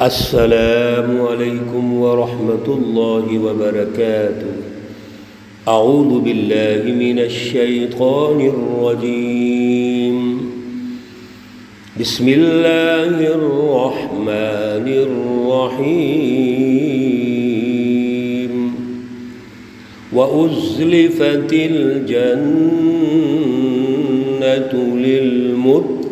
السلام علیکم ورحمۃ اللہ وبرکاتہ۔ اعوذ باللہ من الشیطان الرجیم، بسم اللہ الرحمن الرحیم۔ وَأُزْلِفَتِ الْجَنَّةُ لِلْمُتَّقِينَ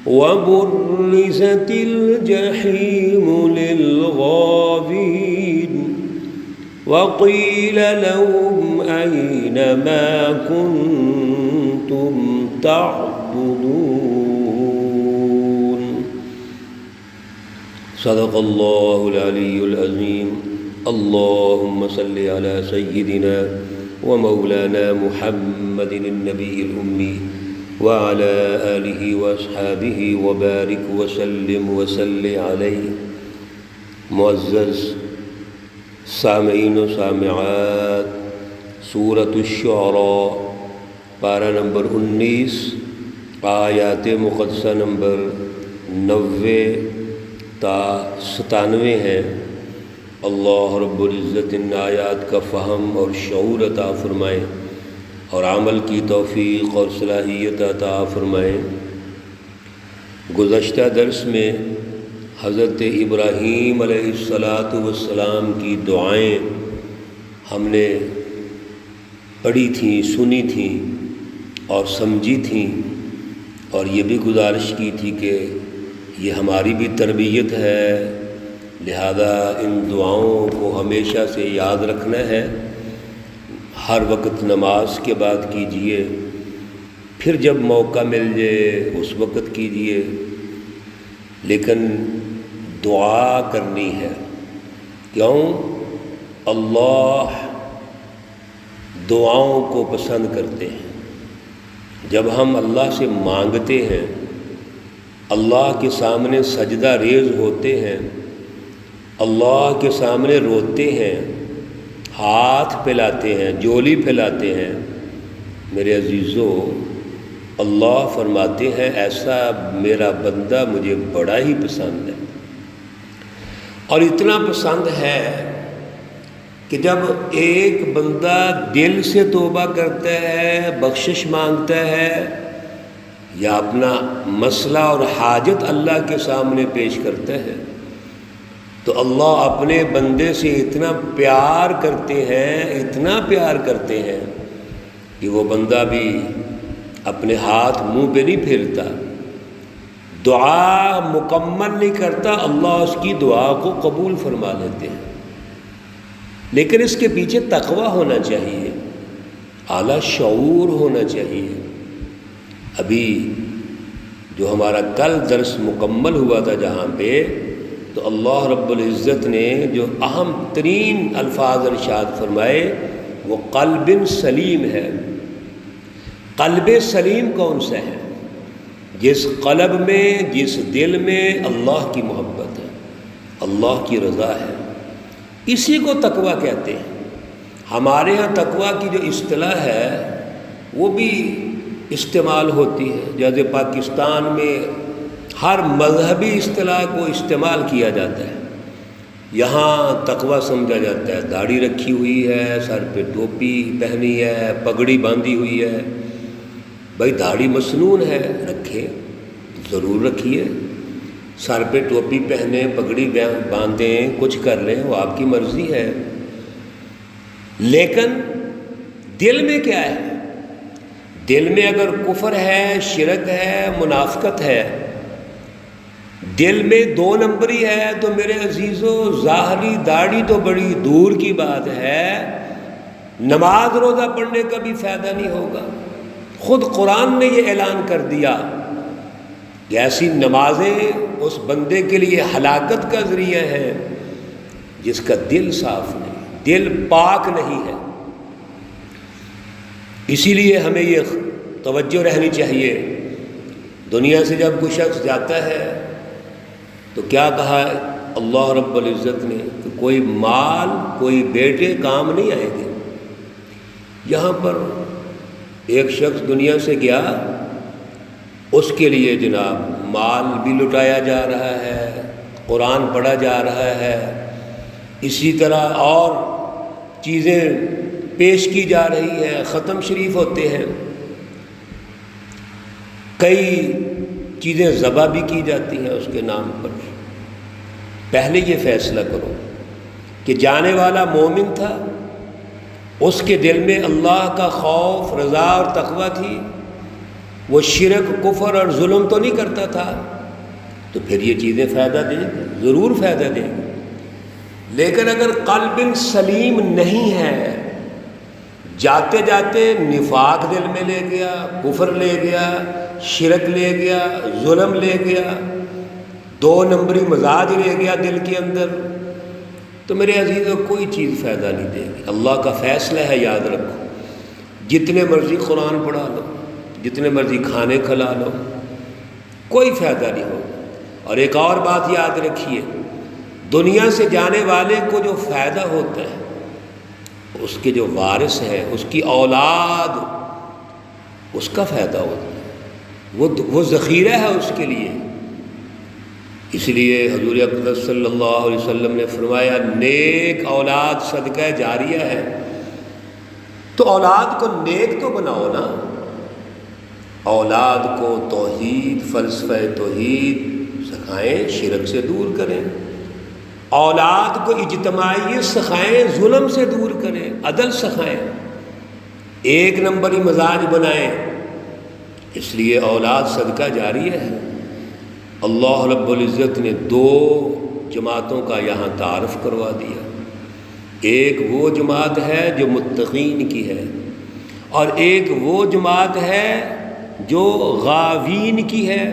وَبُرِّزَتِ الْجَحِيمُ لِلْغَاوِينَ وَقِيلَ لَهُمْ أَيْنَ مَا كُنتُمْ تَعْبُدُونَ۔ صدق اللہ العلی العظیم۔ اللہم صلی علی سیدنا ومولانا محمد النبی الأمی وعلى آلہ واصحابہ وبارک وسلم وصلی علیہ۔ معزز سامعین و سامعات، سورۃ الشعراء پارہ نمبر 19 آیات مقدسہ نمبر 90 تا 97 ہیں۔ اللہ رب العزت ان آیات کا فہم اور شعور عطا فرمائے اور عمل کی توفیق اور صلاحیت عطا فرمائے۔ گزشتہ درس میں حضرت ابراہیم علیہ السلام کی دعائیں ہم نے پڑھی تھیں، سنی تھیں اور سمجھی تھیں، اور یہ بھی گزارش کی تھی کہ یہ ہماری بھی تربیت ہے، لہذا ان دعاؤں کو ہمیشہ سے یاد رکھنا ہے۔ ہر وقت نماز کے بعد کیجئے، پھر جب موقع مل جائے اس وقت کیجئے، لیکن دعا کرنی ہے۔ کیوں؟ اللہ دعاؤں کو پسند کرتے ہیں۔ جب ہم اللہ سے مانگتے ہیں، اللہ کے سامنے سجدہ ریز ہوتے ہیں، اللہ کے سامنے روتے ہیں، ہاتھ پھیلاتے ہیں، جولی پھیلاتے ہیں، میرے عزیزو، اللہ فرماتے ہیں ایسا میرا بندہ مجھے بڑا ہی پسند ہے۔ اور اتنا پسند ہے کہ جب ایک بندہ دل سے توبہ کرتا ہے، بخشش مانگتا ہے، یا اپنا مسئلہ اور حاجت اللہ کے سامنے پیش کرتا ہے، تو اللہ اپنے بندے سے اتنا پیار کرتے ہیں، اتنا پیار کرتے ہیں کہ وہ بندہ بھی اپنے ہاتھ منہ پہ نہیں پھیرتا، دعا مکمل نہیں کرتا، اللہ اس کی دعا کو قبول فرما لیتے ہیں۔ لیکن اس کے پیچھے تقویٰ ہونا چاہیے، اعلیٰ شعور ہونا چاہیے۔ ابھی جو ہمارا کل درس مکمل ہوا تھا جہاں پہ، تو اللہ رب العزت نے جو اہم ترین الفاظ ارشاد فرمائے وہ قلب سلیم ہے۔ قلب سلیم کون سا ہے؟ جس قلب میں، جس دل میں اللہ کی محبت ہے، اللہ کی رضا ہے، اسی کو تقویٰ کہتے ہیں۔ ہمارے ہاں تقویٰ کی جو اصطلاح ہے وہ بھی استعمال ہوتی ہے، جیسے پاکستان میں ہر مذہبی اصطلاح کو استعمال کیا جاتا ہے۔ یہاں تقویٰ سمجھا جاتا ہے داڑھی رکھی ہوئی ہے، سر پہ ٹوپی پہنی ہے، پگڑی باندھی ہوئی ہے۔ بھائی داڑھی مسنون ہے، رکھے، ضرور رکھیے، سر پہ ٹوپی پہنے، پگڑی باندھیں، کچھ کر لیں، وہ آپ کی مرضی ہے۔ لیکن دل میں کیا ہے؟ دل میں اگر کفر ہے، شرک ہے، منافقت ہے، دل میں دو نمبری ہے، تو میرے عزیزو ظاہری داڑھی تو بڑی دور کی بات ہے، نماز روزہ پڑھنے کا بھی فائدہ نہیں ہوگا۔ خود قرآن نے یہ اعلان کر دیا کہ ایسی نمازیں اس بندے کے لیے ہلاکت کا ذریعہ ہے جس کا دل صاف نہیں، دل پاک نہیں ہے۔ اسی لیے ہمیں یہ توجہ رہنی چاہیے، دنیا سے جب کوئی شخص جاتا ہے تو کیا کہا اللہ رب العزت نے کہ کوئی مال، کوئی بیٹے کام نہیں آئیں گے۔ یہاں پر ایک شخص دنیا سے گیا، اس کے لیے جناب مال بھی لٹایا جا رہا ہے، قرآن پڑھا جا رہا ہے، اسی طرح اور چیزیں پیش کی جا رہی ہیں، ختم شریف ہوتے ہیں، کئی چیزیں ذبح بھی کی جاتی ہیں اس کے نام پر۔ پہلے یہ فیصلہ کرو کہ جانے والا مومن تھا، اس کے دل میں اللہ کا خوف، رضا اور تقوی تھی، وہ شرک، کفر اور ظلم تو نہیں کرتا تھا، تو پھر یہ چیزیں فائدہ دیں گی، ضرور فائدہ دیں گی۔ لیکن اگر قلب سلیم نہیں ہے، جاتے جاتے نفاق دل میں لے گیا، کفر لے گیا، شرک لے گیا، ظلم لے گیا، دو نمبری مزاج لے گیا دل کے اندر، تو میرے عزیزوں کوئی چیز فائدہ نہیں دے گی۔ اللہ کا فیصلہ ہے، یاد رکھو، جتنے مرضی قرآن پڑھا لو، جتنے مرضی کھانے کھلا لو، کوئی فائدہ نہیں ہوگا۔ اور ایک اور بات یاد رکھیے، دنیا سے جانے والے کو جو فائدہ ہوتا ہے، اس کے جو وارث ہیں، اس کی اولاد، اس کا فائدہ ہوتا ہے، وہ ذخیرہ ہے اس کے لیے۔ اس لیے حضور اقدس صلی اللہ علیہ وسلم نے فرمایا، نیک اولاد صدقہ جاریہ ہے، تو اولاد کو نیک تو بناؤ نا، اولاد کو توحید، فلسفہ توحید سکھائیں، شرک سے دور کریں، اولاد کو اجتماعیت سکھائیں، ظلم سے دور کریں، عدل سکھائیں، ایک نمبری مزاج بنائیں۔ اس لیے اولاد صدقہ جاریہ ہے۔ اللہ رب العزت نے دو جماعتوں کا یہاں تعارف کروا دیا، ایک وہ جماعت ہے جو متقین کی ہے، اور ایک وہ جماعت ہے جو غاوین کی ہے۔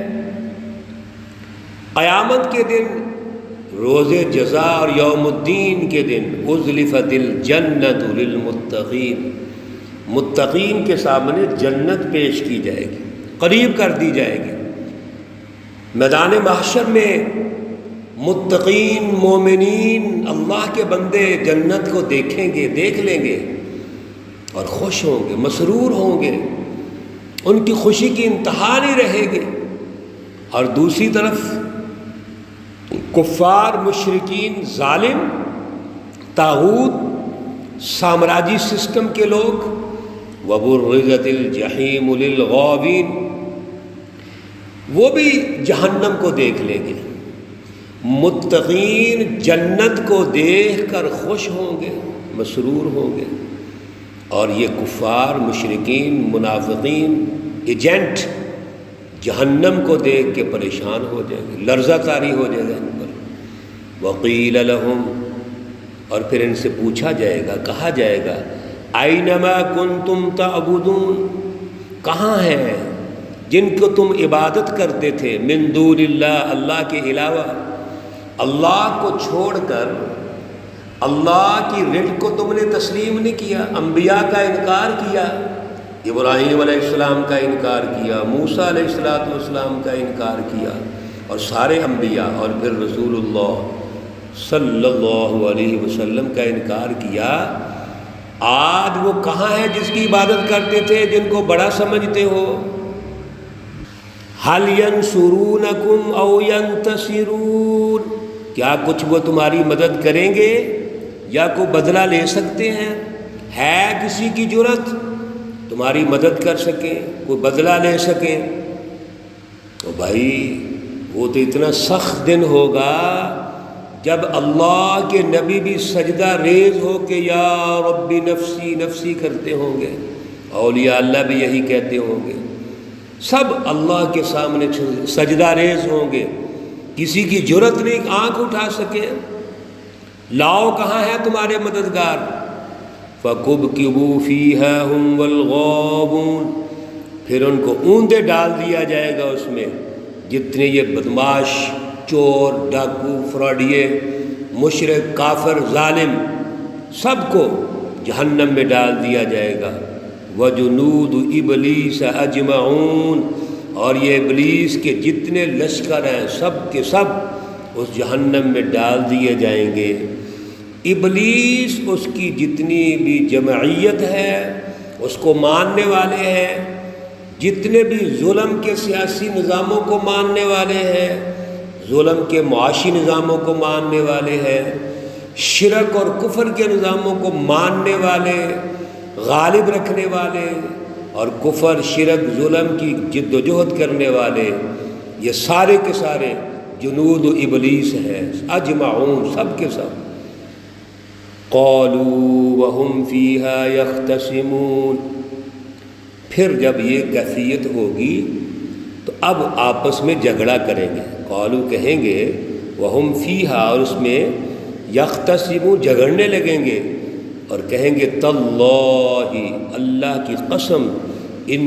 قیامت کے دن، روز جزا اور یوم الدین کے دن، ازلفت الجنت للمتقین، متقین کے سامنے جنت پیش کی جائے گی، قریب کر دی جائے گی۔ میدان محشر میں متقین، مومنین، اللہ کے بندے جنت کو دیکھیں گے، دیکھ لیں گے اور خوش ہوں گے، مسرور ہوں گے، ان کی خوشی کی انتہا نہیں رہے گی۔ اور دوسری طرف کفار، مشرکین، ظالم، طاغوت، سامراجی سسٹم کے لوگ، وَبُرِّزَتِ الْجَحِيمُ لِلْغَاوِينَ، وہ بھی جہنم کو دیکھ لیں گے۔ متقین جنت کو دیکھ کر خوش ہوں گے، مسرور ہوں گے، اور یہ کفار، مشرکین، منافقین، ایجنٹ جہنم کو دیکھ کے پریشان ہو جائیں گے، لرزہ طاری ہو جائے گا ان پر۔ وَقِيلَ لَهُمْ، اور پھر ان سے پوچھا جائے گا، کہا جائے گا، أَيْنَمَا كُنْتُمْ تَعْبُدُونَ، کہاں ہیں جن کو تم عبادت کرتے تھے، من دون اللہ، اللہ کے علاوہ، اللہ کو چھوڑ کر اللہ کی رزق کو تم نے تسلیم نہیں کیا، انبیاء کا انکار کیا، ابراہیم علیہ السلام کا انکار کیا، موسیٰ علیہ السلام کا انکار کیا، اور سارے انبیاء، اور پھر رسول اللہ صلی اللہ علیہ وسلم کا انکار کیا۔ آج وہ کہاں ہے جس کی عبادت کرتے تھے، جن کو بڑا سمجھتے ہو؟ هل ينصرونكم او ينتصرون، کیا کچھ وہ تمہاری مدد کریں گے یا کوئی بدلہ لے سکتے ہیں؟ ہے کسی کی جرت تمہاری مدد کر سکیں، کوئی بدلہ لے سکیں؟ تو بھائی وہ تو اتنا سخت دن ہوگا جب اللہ کے نبی بھی سجدہ ریز ہو کے یا رب نفسی نفسی کرتے ہوں گے، اولیاء اللہ بھی یہی کہتے ہوں گے، سب اللہ کے سامنے سجدہ ریز ہوں گے، کسی کی جرت نہیں آنکھ اٹھا سکے، لاؤ کہاں ہے تمہارے مددگار؟ فَكُبْكِبُوا فِيهَا هُمْ وَالْغَابُونَ، پھر ان کو اوندے ڈال دیا جائے گا اس میں، جتنے یہ بدماش، چور، ڈاکو، فراڈیے، مشرک، کافر، ظالم، سب کو جہنم میں ڈال دیا جائے گا۔ وَجُنُودُ إِبْلِيسَ أَجْمَعُونَ، اور یہ ابلیس کے جتنے لشکر ہیں سب کے سب اس جہنم میں ڈال دیے جائیں گے۔ ابلیس، اس کی جتنی بھی جمعیت ہے، اس کو ماننے والے ہیں، جتنے بھی ظلم کے سیاسی نظاموں کو ماننے والے ہیں، ظلم کے معاشی نظاموں کو ماننے والے ہیں، شرک اور کفر کے نظاموں کو ماننے والے، غالب رکھنے والے، اور کفر شرک ظلم کی جد و جہد کرنے والے، یہ سارے کے سارے جنود ابلیس ہیں، اجمعون، سب کے سب۔ قالوا وهم فيها يختصمون، پھر جب یہ کیفیت ہوگی تو اب آپس میں جھگڑا کریں گے۔ قالوا کہیں گے، وهم فيها، اور اس میں یختصمون، جھگڑنے لگیں گے اور کہیں گے تاللہ، اللہ کی قسم، ان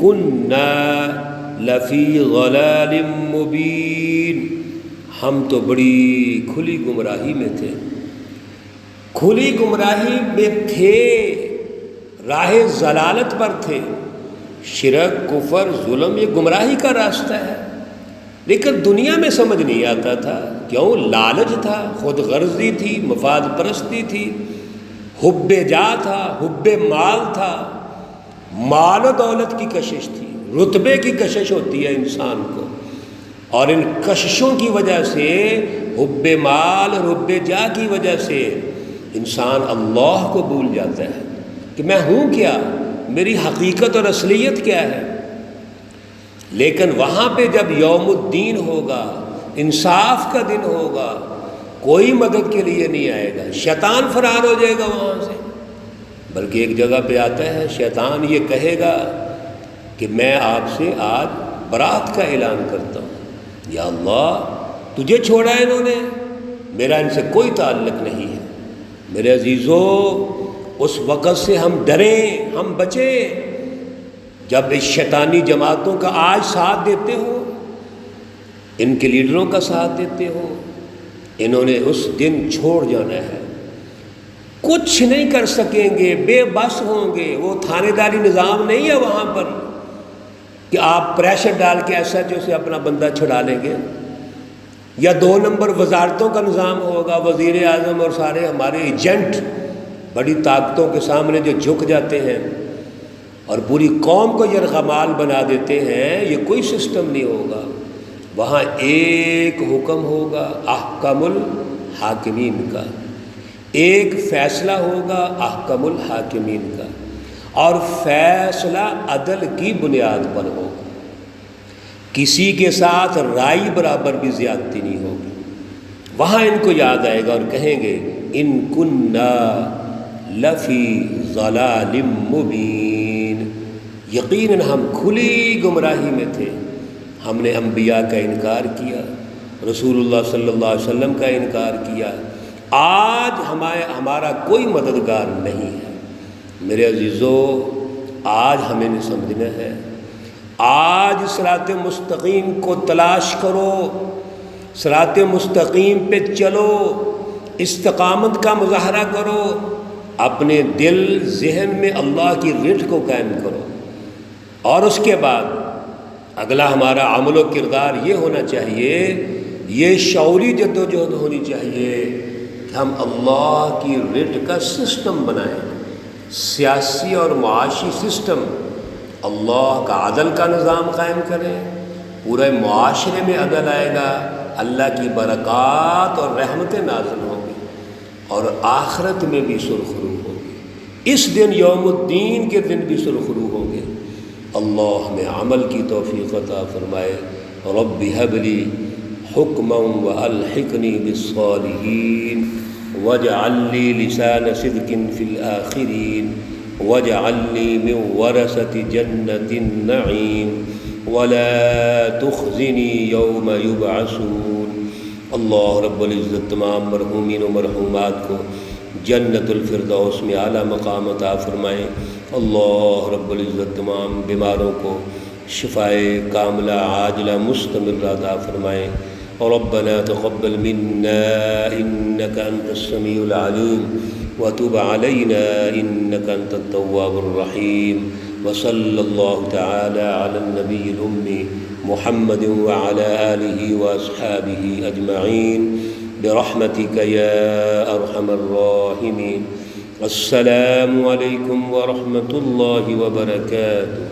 کننا لفی ضلال مبین، ہم تو بڑی کھلی گمراہی میں تھے، کھلی گمراہی میں تھے، راہ ضلالت پر تھے۔ شرک، کفر، ظلم یہ گمراہی کا راستہ ہے، لیکن دنیا میں سمجھ نہیں آتا تھا، کیوں؟ لالچ تھا، خود غرضی تھی، مفاد پرستی تھی، حب جاہ تھا، حب مال تھا، مال و دولت کی کشش تھی، رتبے کی کشش ہوتی ہے انسان کو، اور ان کششوں کی وجہ سے، حب مال اور حب جاہ کی وجہ سے انسان اللہ کو بھول جاتا ہے کہ میں ہوں کیا، میری حقیقت اور اصلیت کیا ہے۔ لیکن وہاں پہ جب یوم الدین ہوگا، انصاف کا دن ہوگا، کوئی مدد کے لیے نہیں آئے گا، شیطان فرار ہو جائے گا وہاں سے، بلکہ ایک جگہ پہ آتا ہے شیطان یہ کہے گا کہ میں آپ سے آج برات کا اعلان کرتا ہوں، یا اللہ تجھے چھوڑا ہے انہوں نے، میرا ان سے کوئی تعلق نہیں ہے۔ میرے عزیزو، اس وقت سے ہم ڈریں، ہم بچیں جب اس شیطانی جماعتوں کا آج ساتھ دیتے ہو، ان کے لیڈروں کا ساتھ دیتے ہو، انہوں نے اس دن چھوڑ جانا ہے، کچھ نہیں کر سکیں گے، بے بس ہوں گے۔ وہ تھانے داری نظام نہیں ہے وہاں پر کہ آپ پریشر ڈال کے ایسا جیسے اپنا بندہ چھڑا لیں گے، یا 2 نمبر وزارتوں کا نظام ہوگا، وزیر اعظم اور سارے ہمارے ایجنٹ بڑی طاقتوں کے سامنے جو جھک جاتے ہیں اور پوری قوم کو یرغمال بنا دیتے ہیں، یہ کوئی سسٹم نہیں ہوگا۔ وہاں ایک حکم ہوگا احکم الحاکمین کا، ایک فیصلہ ہوگا احکم الحاکمین کا، اور فیصلہ عدل کی بنیاد پر ہوگا، کسی کے ساتھ رائی برابر بھی زیادتی نہیں ہوگی۔ وہاں ان کو یاد آئے گا اور کہیں گے ان کننا لفی ضلال مبین، یقیناً ہم کھلی گمراہی میں تھے، ہم نے انبیاء کا انکار کیا، رسول اللہ صلی اللہ علیہ وسلم کا انکار کیا، آج ہمارا کوئی مددگار نہیں ہے۔ میرے عزیزو، آج ہمیں نہیں سمجھنا ہے، آج صراط مستقیم کو تلاش کرو، صراط مستقیم پہ چلو، استقامت کا مظاہرہ کرو، اپنے دل ذہن میں اللہ کی رٹ کو قائم کرو، اور اس کے بعد اگلا ہمارا عمل و کردار یہ ہونا چاہیے، یہ شعوری جد و جہد ہونی چاہیے کہ ہم اللہ کی رٹ کا سسٹم بنائیں، سیاسی اور معاشی سسٹم، اللہ کا عدل کا نظام قائم کریں، پورے معاشرے میں عدل آئے گا، اللہ کی برکات اور رحمتیں نازل ہوں گی، اور آخرت میں بھی سرخرو ہوگی، اس دن یوم الدین کے دن بھی سرخرو ہوں گے۔ اللہ ہمیں عمل کی توفیق عطا فرمائے۔ رب هب لی حکما والحقنی بالصالحین واجعل لی لسان صدق فی الآخرین واجعلنی من ورثة جنة النعیم ولا تخزنی یوم یبعثون۔ اللہ رب العزت تمام مرحومین و مرحومات کو جنت الفردوس میں اعلیٰ مقام عطا فرمائیں۔ اللہ رب العزت تمام بیماروں کو شفائے کاملہ عاجلہ مستمرہ عطا فرمائیں۔ ربنا تقبل منا انك انت السميع العليم وتب علينا انك انت التواب الرحيم، وصلى الله تعالى على النبي الأمي محمد وعلى آله وأصحابه أجمعين برحمتك يا أرحم الراحمين۔ السلام عليكم ورحمة الله وبركاته۔